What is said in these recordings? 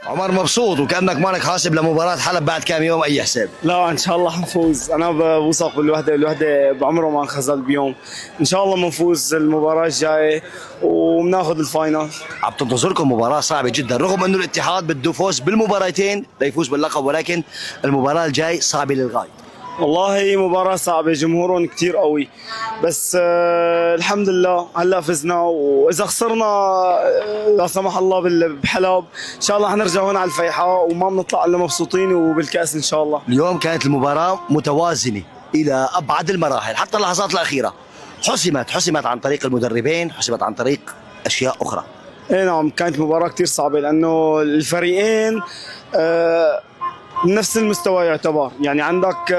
عمر مبسوط وكأنك مالك حاسب لمباراة حلب بعد كم يوم أي حساب؟ لا ان شاء الله حنفوز. انا بوثق بالوحده، الوحده بعمره ما انخذل بيوم. ان شاء الله بنفوز المباراه الجايه وبناخذ الفاينل. عم تنتظركم مباراة صعبة جدا رغم انه الاتحاد بده يفوز بالمباراتين ليفوز باللقب، ولكن المباراة الجاي صعبة للغاية. والله مباراة صعبة، جمهورهم كتير قوي، بس الحمد لله هلا فزنا. واذا خسرنا لا سمح الله بحلب ان شاء الله حنرجع هون على الفيحاء وما بنطلع الا مبسوطين وبالكاس ان شاء الله. اليوم كانت المباراة متوازنة إلى أبعد المراحل، حتى اللحظات الأخيرة حسمت عن طريق المدربين، حسمت عن طريق أشياء أخرى. اي نعم، كانت مباراة كتير صعبة لأنه الفريقين نفس المستوى يعتبر. يعني عندك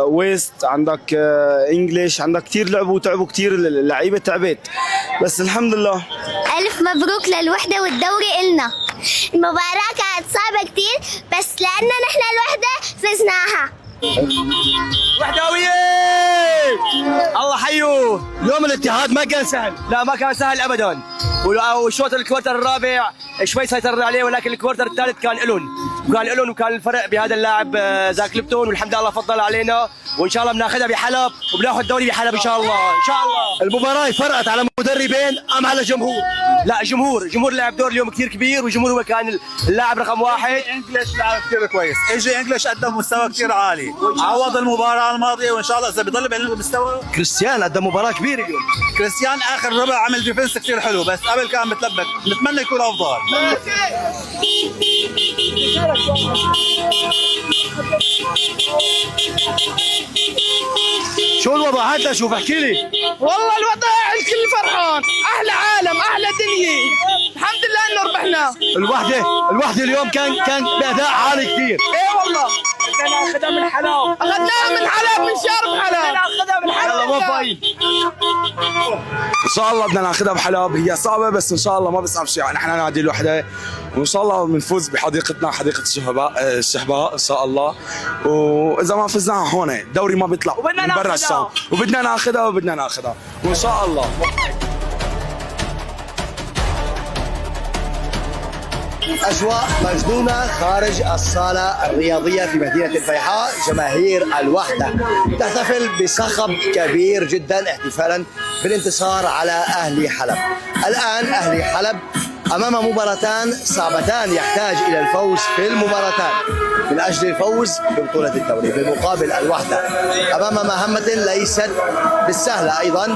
ويست، عندك انجليش، عندك كتير لعبوا وتعبوا كتير، اللعيبة تعبت، بس الحمد لله. ألف مبروك للوحدة والدوري إلنا. المباراة كانت صعبة كتير بس لأننا نحن الوحدة فزناها. وحداوية الله حيوه. اليوم الاتحاد ما كان سهل، لا ما كان سهل ابدا، والشوط الكوارتر الرابع شوي سيطر عليه، ولكن الكوارتر الثالث كان إلون وكان الفرق بهذا اللاعب زاك ليبتون، والحمد لله فضل علينا، وان شاء الله بناخذها بحلب وبناخذ الدوري بحلب ان شاء الله. ان شاء الله. المباراة فرقت على مدربين ام على جمهور؟ لا، جمهور لعب دور اليوم كثير كبير، والجمهور هو كان اللاعب رقم واحد. انجلش لعب كثير كويس، اجي انجلش قدم مستوى كثير عالي، عوض المباراة الماضية، وان شاء الله اذا بيضل بهالمستوى. كريستيان قدم مباراة كبيرة اليوم. كريستيان اخر ربع عمل ديفنس كثير حلو، بس قبل كان متلبك، نتمنى يكون افضل. شو الوضع؟ هات شوف احكي لي. والله الوضع الكل فرحان، احلى عالم، احلى دنيا، الحمد لله انه ربحنا. الوحده اليوم كان باداء عالي كثير. ايه والله بدنا ناخذها من حلب، اخذناها من حلب، من شارب حلب، بدنا ناخذها من حلب. يلا مو فايد. ان شاء الله بدنا ناخذها بحلب. هي صعبة بس ان شاء الله ما بصعب شيء، نحن نادي الوحدة وان شاء الله بنفوز بحديقتنا، حديقة الشهباء ان شاء الله. واذا ما فزنا هون الدوري ما بيطلع من برا الشام، وبدنا ناخذها وان شاء الله. أجواء مجنونة خارج الصالة الرياضية في مدينة الفيحاء. جماهير الوحدة تحتفل بصخب كبير جدا احتفالا بالانتصار على أهلي حلب. الآن أهلي حلب أمام مباراتان صعبتان، يحتاج إلى الفوز في المباراتان من أجل الفوز ببطولة الدوري. بالمقابل الوحدة أمام مهمة ليست بالسهلة أيضا،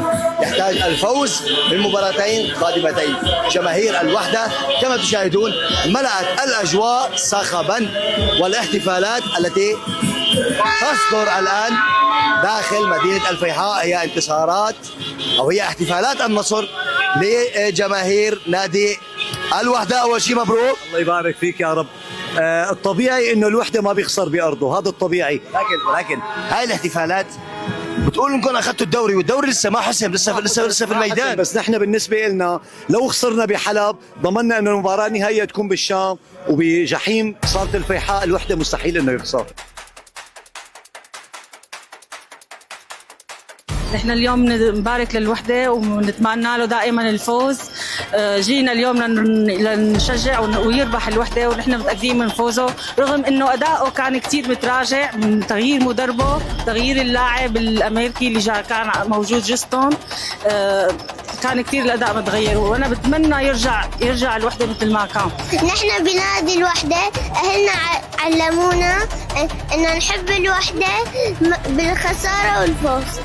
يحتاج الفوز بالمباراتين قادمتين. جماهير الوحدة كما تشاهدون ملأت الأجواء صخبا، والاحتفالات التي تصدر الآن داخل مدينة الفيحاء هي انتصارات أو هي احتفالات النصر لجماهير نادي الوحدة. أول شيء مبروك. الله يبارك فيك يا رب. الطبيعي انه الوحده ما بيخسر بارضه، هذا الطبيعي. ولكن هاي الاحتفالات بتقول انكم اخذتوا الدوري، والدوري لسه ما حسم، لسه في الميدان. بس نحن بالنسبه لنا لو خسرنا بحلب ضمننا انه المباراه النهائيه تكون بالشام، وبجحيم صاله الفيحاء الوحده مستحيل انه يخسر. نحن اليوم نبارك للوحدة ونتمنى له دائما الفوز. جينا اليوم لنشجع ويربح الوحدة، ونحن متأكدين من فوزه، رغم انه اداؤه كان كتير متراجع من تغيير مدربه، تغيير اللاعب الامريكي اللي كان موجود جستون. كان كتير الاداء متغير، وانا بتمنى يرجع الوحدة مثل ما كان. نحن بنادي الوحدة، اهلنا علمونا ان نحب الوحدة بالخسارة والفوز.